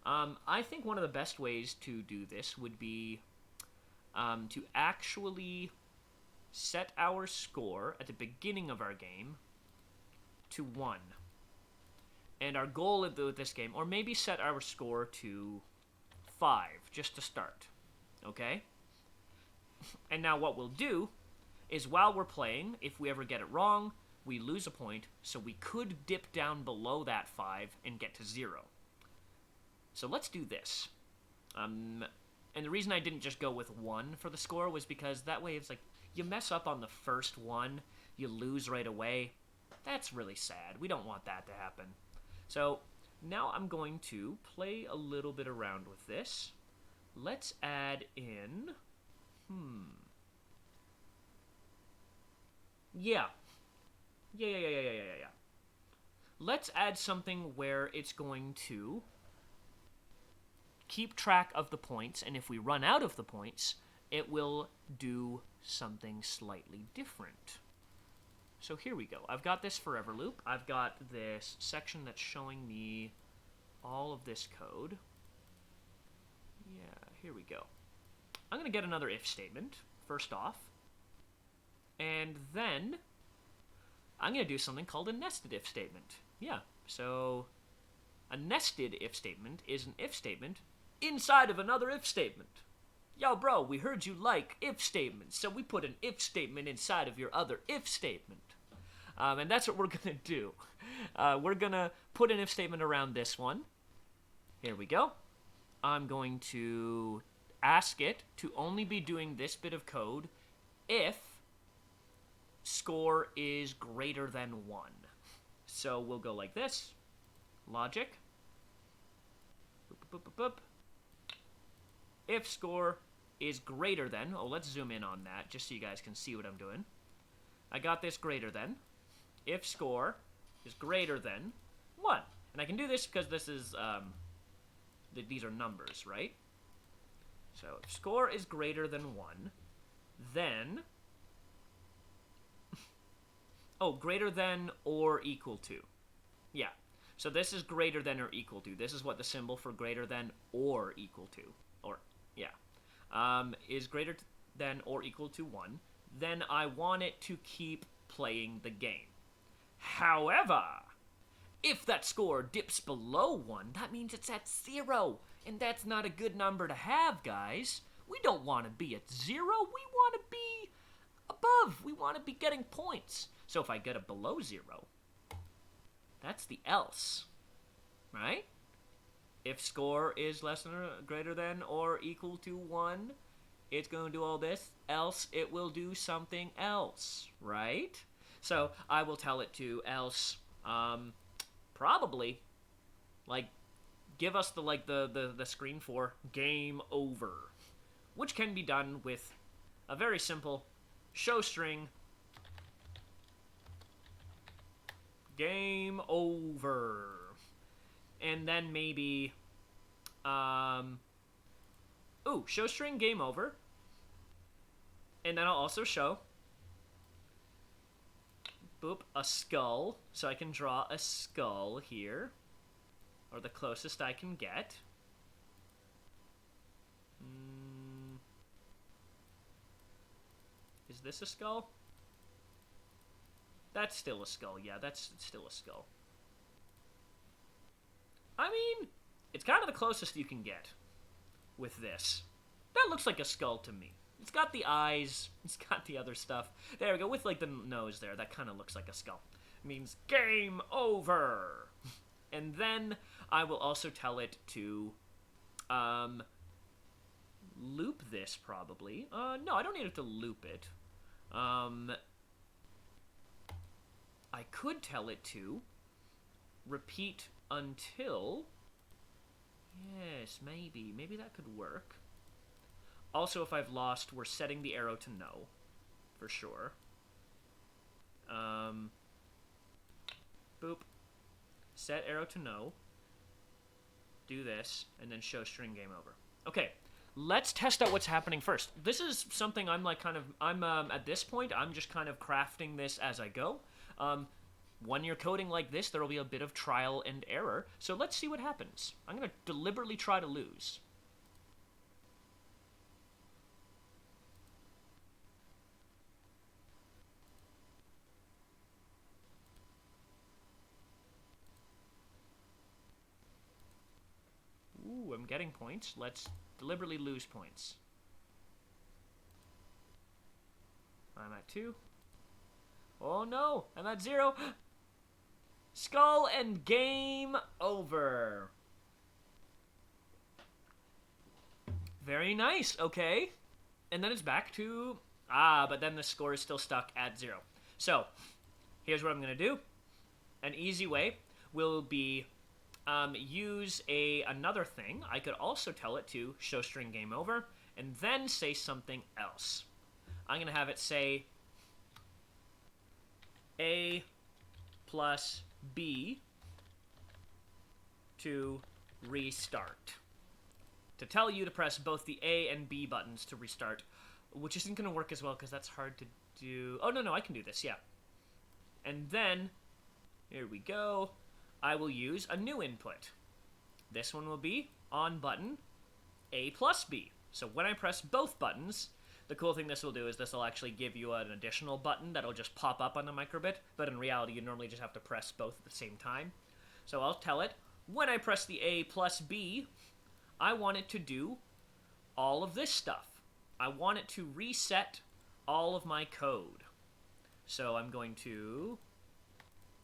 I think one of the best ways to do this would be to actually set our score at the beginning of our game to 1. And our goal with this game, or maybe set our score to 5, just to start. Okay? And now what we'll do is while we're playing, if we ever get it wrong, we lose a point, so we could dip down below that 5 and get to 0. So let's do this. And the reason I didn't just go with 1 for the score was because that way it's like, you mess up on the first one, you lose right away. That's really sad. We don't want that to happen. So now I'm going to play a little bit around with this. Let's add in... Yeah. Let's add something where it's going to keep track of the points, and if we run out of the points, it will do something slightly different. So here we go. I've got this forever loop. I've got this section that's showing me all of this code. Yeah, here we go. I'm going to get another if statement, first off. And then I'm going to do something called a nested if statement. Yeah, so a nested if statement is an if statement inside of another if statement. Yo, bro, we heard you like if statements, so we put an if statement inside of your other if statement. And that's what we're going to do. We're going to put an if statement around this one. Here we go. I'm going to ask it to only be doing this bit of code if score is greater than 1. So we'll go like this. Logic. Boop, boop, boop, boop. If score is greater than... Oh, let's zoom in on that just so you guys can see what I'm doing. I got this greater than. If score is greater than 1. And I can do this because this is... these are numbers, right? So if score is greater than 1, then... Oh, greater than or equal to. Yeah. So this is greater than or equal to. This is what the symbol for greater than or equal to. Or, yeah. Is greater than or equal to 1. Then I want it to keep playing the game. However, if that score dips below 1, that means it's at 0. And that's not a good number to have, guys. We don't want to be at 0. We want to be above. We want to be getting points. So if I get it below 0, that's the else, right? If score is less than or greater than or equal to 1, it's going to do all this, else it will do something else, right? So I will tell it to else, probably, like, give us the screen for game over, which can be done with a very simple show string game over. And then maybe, show string game over. And then I'll also show, boop, a skull. So I can draw a skull here, or the closest I can get. Is this a skull? That's still a skull. Yeah, that's still a skull. I mean, it's kind of the closest you can get with this. That looks like a skull to me. It's got the eyes. It's got the other stuff. There we go. With, like, the nose there. That kind of looks like a skull. It means game over. And then I will also tell it to loop this, probably. No, I don't need it to loop it. I could tell it to repeat until... Yes, maybe. Maybe that could work. Also, if I've lost, we're setting the arrow to no, for sure. Boop. Set arrow to no. Do this, and then show string game over. Okay, let's test out what's happening first. This is something I'm like at this point, I'm just kind of crafting this as I go. When you're coding like this, there will be a bit of trial and error. So let's see what happens. I'm going to deliberately try to lose. Ooh, I'm getting points. Let's deliberately lose points. I'm at 2. Oh no, I'm at 0. Skull and game over. Very nice, okay. And then it's back to... but then the score is still stuck at 0. So, here's what I'm going to do. An easy way will be use another thing. I could also tell it to show string game over, and then say something else. I'm going to have it say A plus B to restart. To tell you to press both the A and B buttons to restart, which isn't going to work as well because that's hard to do. Oh, no, I can do this, yeah. And then, here we go, I will use a new input. This one will be on button A plus B. So when I press both buttons, the cool thing this will do is this will actually give you an additional button that'll just pop up on the microbit, but in reality you normally just have to press both at the same time. So I'll tell it, when I press the A plus B, I want it to do all of this stuff. I want it to reset all of my code. So I'm going to...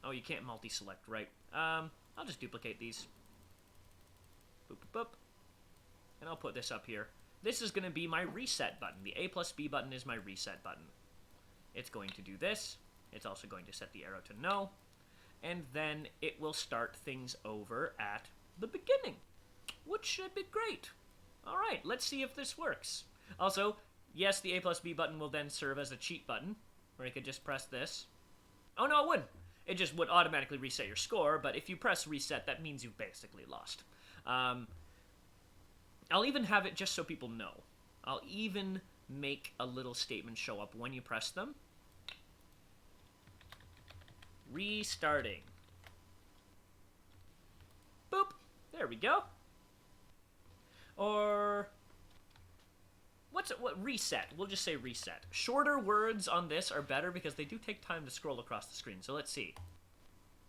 Oh, you can't multi-select, right? I'll just duplicate these. Boop, boop, boop. And I'll put this up here. This is going to be my reset button. The A plus B button is my reset button. It's going to do this. It's also going to set the arrow to no. And then it will start things over at the beginning, which should be great. All right, let's see if this works. Also, yes, the A plus B button will then serve as a cheat button, where you could just press this. Oh, no, it wouldn't. It just would automatically reset your score, but if you press reset, that means you've basically lost. I'll even have it just so people know. I'll even make a little statement show up when you press them. Restarting. Boop. There we go. Or... what reset? We'll just say reset. Shorter words on this are better because they do take time to scroll across the screen. So let's see.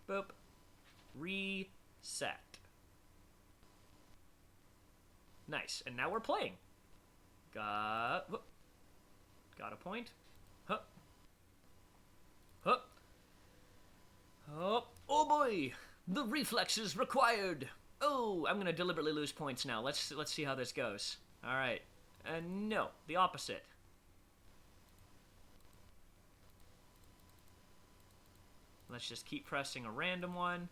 Boop. Reset. Nice. And now we're playing. Got a point. Huh. Huh. Oh boy. The reflexes required. Oh, I'm going to deliberately lose points now. Let's see how this goes. All right. No, the opposite. Let's just keep pressing a random one.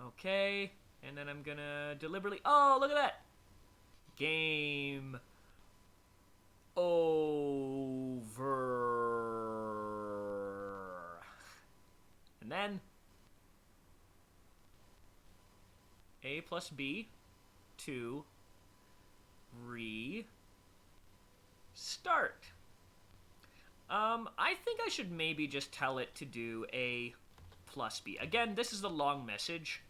Okay, and then I'm gonna deliberately... Oh, look at that! Game over. And then A plus B to restart. I think I should maybe just tell it to do A plus B. Again, this is the long message.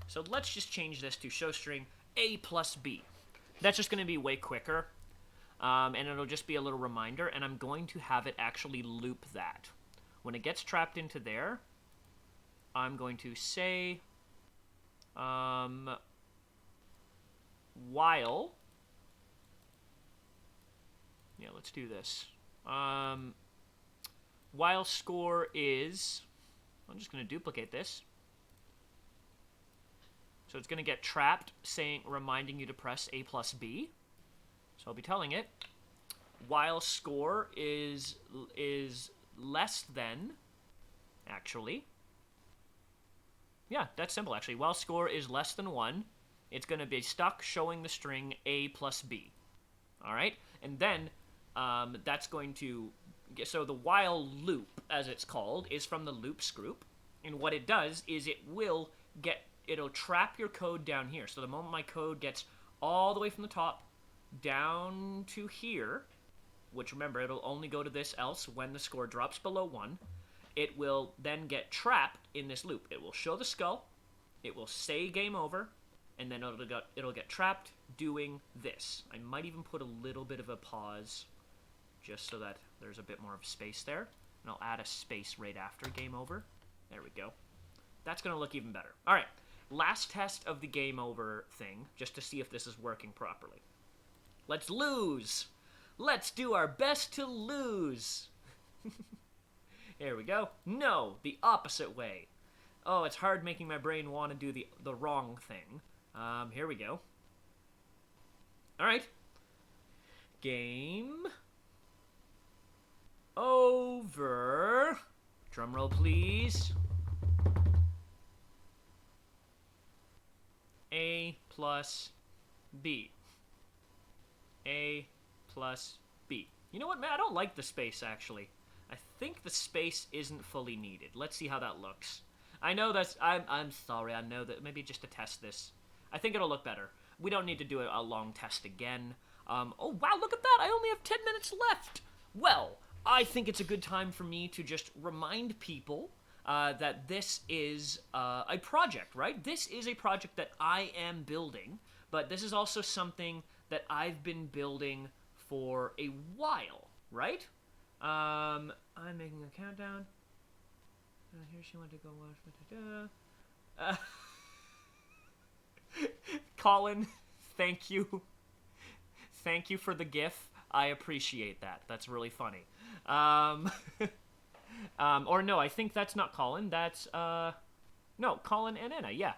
So let's just change this to show string A plus B. That's just going to be way quicker. And it'll just be a little reminder. And I'm going to have it actually loop that. When it gets trapped into there, I'm going to say while... Yeah, let's do this. While score is... I'm just going to duplicate this. So it's going to get trapped, reminding you to press A plus B. So I'll be telling it, while score is less than, actually. Yeah, that's simple, actually. While score is less than 1, it's going to be stuck showing the string A plus B. All right, and then that's going to get, so the while loop, as it's called, is from the loops group, and what it does is it'll trap your code down here. So the moment my code gets all the way from the top down to here, which remember it'll only go to this else when the score drops below 1, it will then get trapped in this loop. It will show the skull, it will say game over, and then it'll get trapped doing this. I might even put a little bit of a pause just so that there's a bit more of space there. And I'll add a space right after game over. There we go. That's going to look even better. All right, last test of the game over thing, just to see if this is working properly. Let's lose. Let's do our best to lose. There we go. No, the opposite way. Oh, it's hard making my brain want to do the wrong thing. Here we go. All right. Game over. Drum roll, please. A plus B. A plus B. You know what, man? I don't like the space, actually. I think the space isn't fully needed. Let's see how that looks. I know that's... I'm sorry, I know that... Maybe just to test this. I think it'll look better. We don't need to do a long test again. Oh, wow, look at that! I only have 10 minutes left! Well, I think it's a good time for me to just remind people that this is a project, right? This is a project that I am building, but this is also something that I've been building for a while, right? I'm making a countdown. Here she went to go watch. Colin, thank you. Thank you for the GIF. I appreciate that. That's really funny. Or no, I think that's not Colin. That's, no, Colin and Anna, yeah.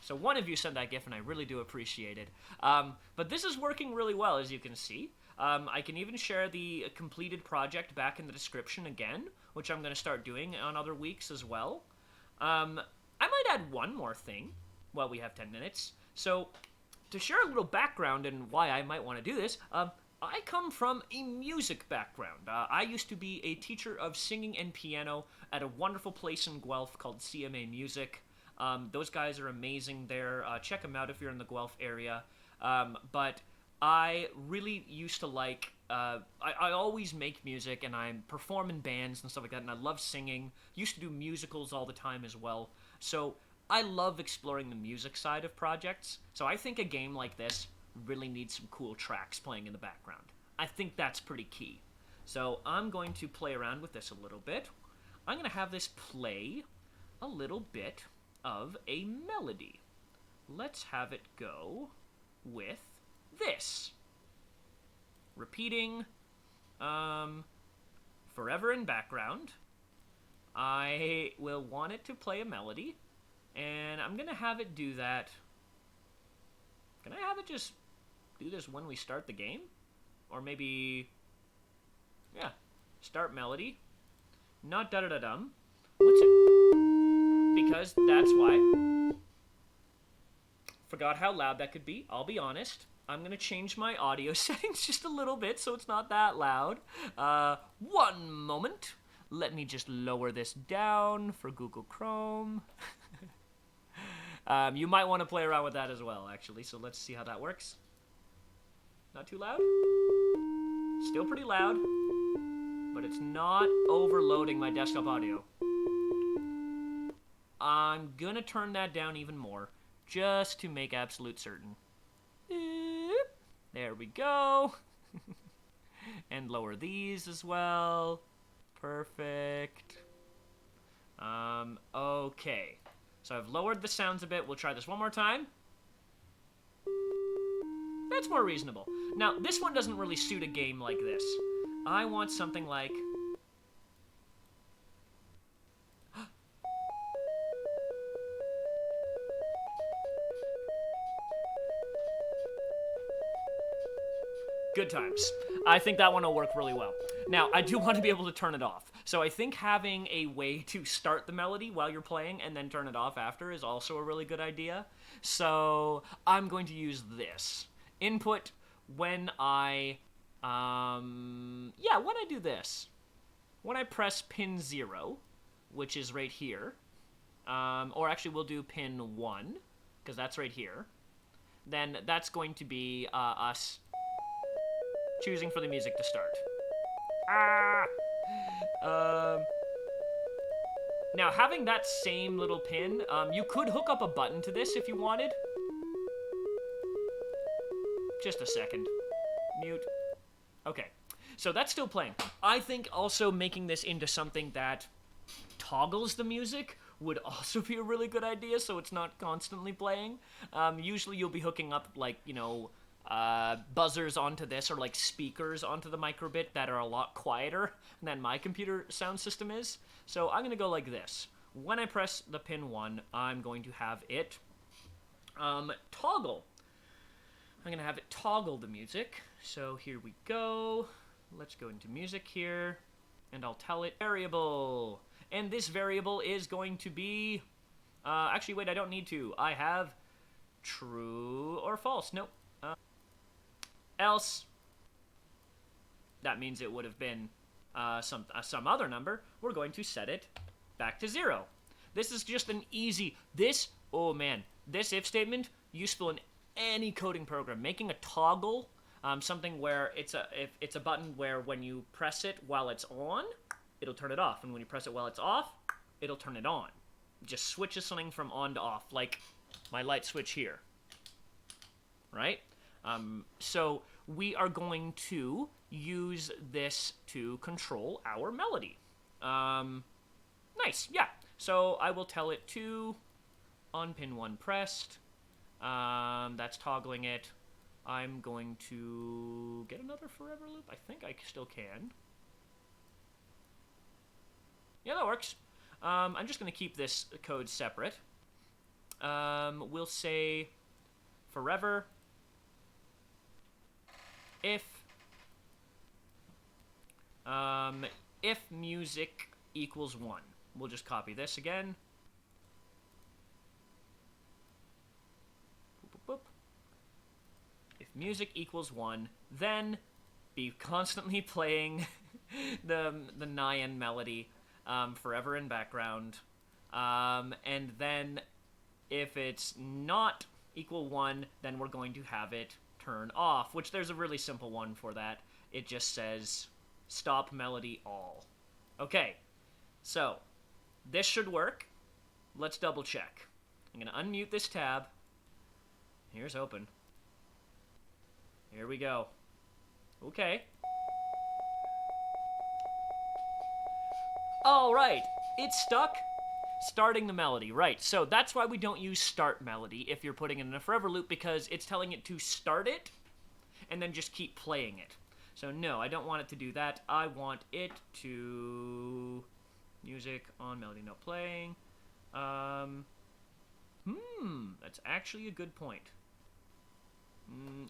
So one of you sent that GIF, and I really do appreciate it. But this is working really well, as you can see. I can even share the completed project back in the description again, which I'm going to start doing on other weeks as well. I might add one more thing while we have 10 minutes. So, to share a little background and why I might want to do this, I come from a music background. I used to be a teacher of singing and piano at a wonderful place in Guelph called CMA Music. Those guys are amazing there. Check them out if you're in the Guelph area. But I really used to like... I always make music, and I perform in bands and stuff like that, and I love singing. Used to do musicals all the time as well. So I love exploring the music side of projects. So I think a game like this really needs some cool tracks playing in the background. I think that's pretty key. So I'm going to play around with this a little bit. I'm going to have this play a little bit of a melody. Let's have it go with this. Repeating forever in background. I will want it to play a melody, and I'm going to have it do that. Can I have it just do this when we start the game? Or maybe, yeah, start melody. Not da-da-da-dum. What's it? Because that's why. Forgot how loud that could be, I'll be honest. I'm going to change my audio settings just a little bit so it's not that loud. One moment. Let me just lower this down for Google Chrome. You might want to play around with that as well, actually, so let's see how that works. Not too loud? Still pretty loud, but it's not overloading my desktop audio. I'm gonna turn that down even more, just to make absolute certain. There we go. And lower these as well. Perfect. Okay. So I've lowered the sounds a bit. We'll try this one more time. That's more reasonable. Now, this one doesn't really suit a game like this. I want something like... Good times. I think that one will work really well. Now, I do want to be able to turn it off. So I think having a way to start the melody while you're playing and then turn it off after is also a really good idea. So I'm going to use this. Input when I, when I do this, when I press pin 0, which is right here, or actually we'll do pin 1, because that's right here, then that's going to be us choosing for the music to start. Now, having that same little pin, you could hook up a button to this if you wanted. Just a second. Mute. Okay. So that's still playing. I think also making this into something that toggles the music would also be a really good idea, so it's not constantly playing. Usually you'll be hooking up, like, you know, buzzers onto this, or like speakers onto the microbit that are a lot quieter than my computer sound system is. So I'm going to go like this. When I press the pin 1, I'm going to have it toggle. I'm going to have it toggle the music. So here we go. Let's go into music here, and I'll tell it variable. And this variable is going to be... actually, wait, I don't need to. I have true or false. Nope. Else. That means it would have been some other number. We're going to set it back to 0. This is just an easy... oh man, this if statement, useful in any coding program. Making a toggle, something where it's a button where when you press it while it's on, it'll turn it off, and when you press it while it's off, it'll turn it on. It just switches something from on to off, like my light switch here. Right? So we are going to use this to control our melody. Nice, yeah. So I will tell it to on pin 1 pressed. That's toggling it. I'm going to get another forever loop. I think I still can. Yeah, that works. I'm just going to keep this code separate. We'll say forever if music equals 1. We'll just copy this again. Boop, boop, boop. If music equals 1, then be constantly playing the Nyan melody forever in background. And then if it's not equal 1, then we're going to have it turn off, which there's a really simple one for that. It just says stop melody all. Okay, so this should work. Let's double check. I'm going to unmute this tab. Here's open. Here we go. Okay. All right, it's stuck. Starting the melody, right. So that's why we don't use start melody if you're putting it in a forever loop, because it's telling it to start it and then just keep playing it. So no, I don't want it to do that. I want it to... music on melody, no playing. That's actually a good point.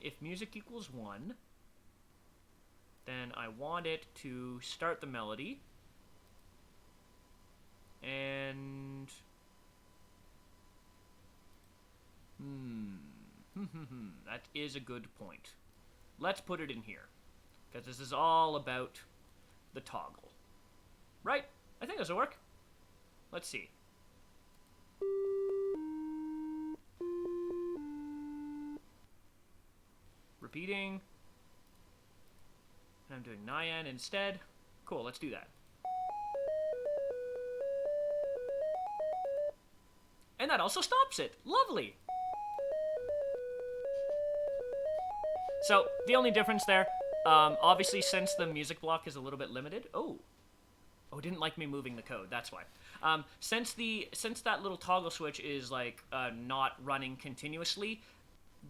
If music equals 1, then I want it to start the melody. And... that is a good point. Let's put it in here, because this is all about the toggle. Right? I think this will work. Let's see. Repeating. And I'm doing Nyan instead. Cool, let's do that. And that also stops it. Lovely. So, the only difference there, obviously since the music block is a little bit limited... Oh, didn't like me moving the code, that's why. Since that little toggle switch is, like, not running continuously,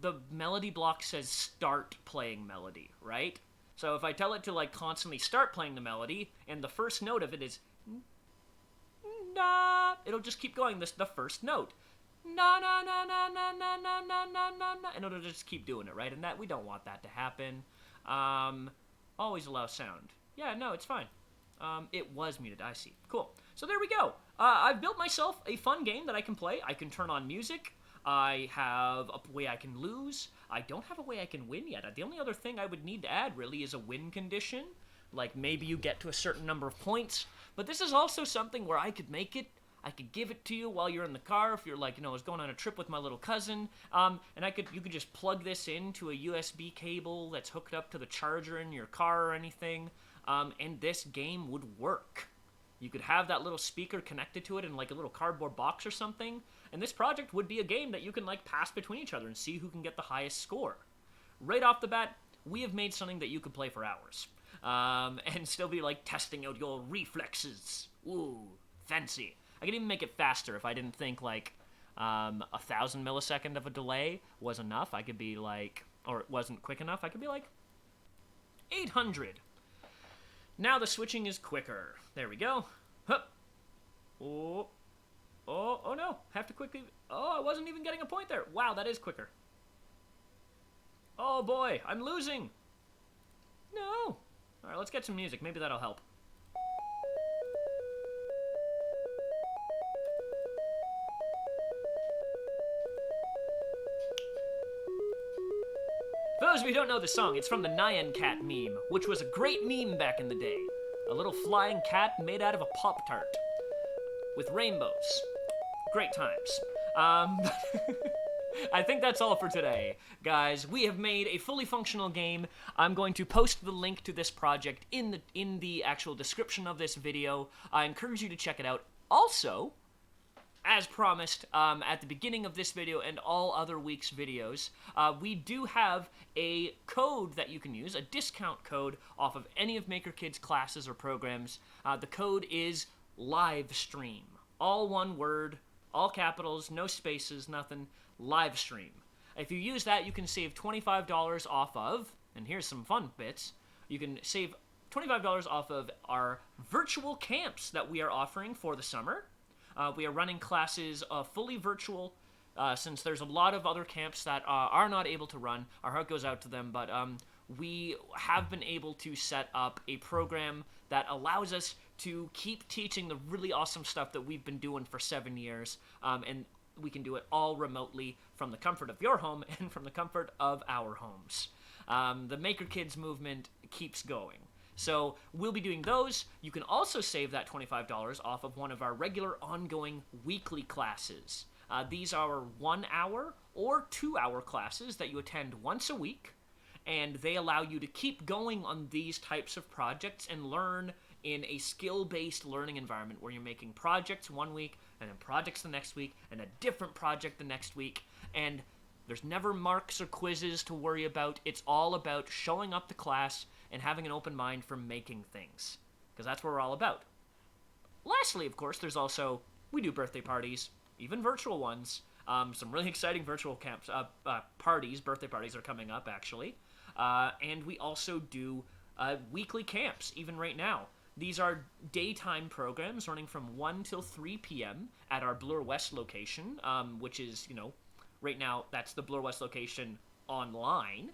the melody block says start playing melody, right? So if I tell it to, like, constantly start playing the melody, and the first note of it is... na, it'll just keep going the first note. Na na na na na na na na na na na, and it'll just keep doing it, right? And that we don't want that to happen. Always allow sound. Yeah, no, it's fine. It was muted, I see. Cool. So there we go. I've built myself a fun game that I can play. I can turn on music. I have a way I can lose. I don't have a way I can win yet. The only other thing I would need to add, really, is a win condition. Like, maybe you get to a certain number of points. But this is also something where I could make it. I could give it to you while you're in the car if you're like, I was going on a trip with my little cousin. And you could just plug this into a USB cable that's hooked up to the charger in your car or anything. And this game would work. You could have that little speaker connected to it in like a little cardboard box or something, and this project would be a game that you can like pass between each other and see who can get the highest score. Right off the bat, we have made something that you could play for hours, and still be like testing out your reflexes. Ooh, fancy. I could even make it faster if I didn't think like 1,000 millisecond of a delay was enough. I could be like, or it wasn't quick enough, I could be like 800. Now the switching is quicker. There we go. Huh. Oh no. Have to quickly... Oh, I wasn't even getting a point there. Wow, that is quicker. Oh boy, I'm losing. No. Alright, let's get some music. Maybe that'll help. For those of you who don't know the song, it's from the Nyan Cat meme, which was a great meme back in the day. A little flying cat made out of a Pop-Tart. With rainbows. Great times. I think that's all for today. Guys, we have made a fully functional game. I'm going to post the link to this project in the actual description of this video. I encourage you to check it out. Also, as promised at the beginning of this video and all other week's videos, we do have a code that you can use, a discount code off of any of MakerKids classes or programs. The code is LIVESTREAM. All one word, all capitals, no spaces, nothing, LIVESTREAM. If you use that, you can save $25 off of, and here's some fun bits, you can save $25 off of our virtual camps that we are offering for the summer. We are running classes fully virtual, since there's a lot of other camps that are not able to run. Our heart goes out to them, but we have been able to set up a program that allows us to keep teaching the really awesome stuff that we've been doing for 7 years, and we can do it all remotely from the comfort of your home and from the comfort of our homes. The MakerKids movement keeps going. So we'll be doing those. You can also save that $25 off of one of our regular ongoing weekly classes. These are 1 hour or 2 hour classes that you attend once a week, and they allow you to keep going on these types of projects and learn in a skill-based learning environment where you're making projects one week and then projects the next week and a different project the next week, and there's never marks or quizzes to worry about. It's all about showing up to class and having an open mind for making things, because that's what we're all about. Lastly, of course, there's also, we do birthday parties, even virtual ones. Some really exciting virtual camps, birthday parties are coming up, actually. And we also do weekly camps, even right now. These are daytime programs running from 1 till 3 p.m. at our Bloor West location, which is, right now, that's the Bloor West location online.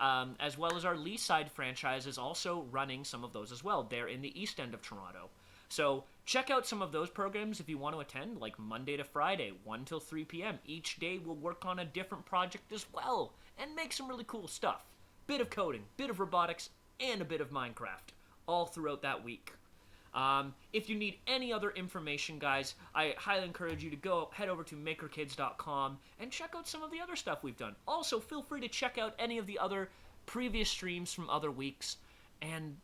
As well as our Leaside franchise is also running some of those as well. They're in the east end of Toronto. So check out some of those programs if you want to attend, like Monday to Friday, 1 till 3 p.m. Each day we'll work on a different project as well and make some really cool stuff. Bit of coding, bit of robotics, and a bit of Minecraft, all throughout that week. If you need any other information, guys, I highly encourage you to head over to MakerKids.com and check out some of the other stuff we've done. Also, feel free to check out any of the other previous streams from other weeks. And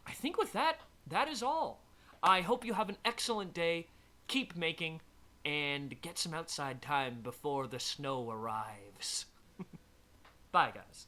I think with that, that is all. I hope you have an excellent day, keep making, and get some outside time before the snow arrives. Bye, guys.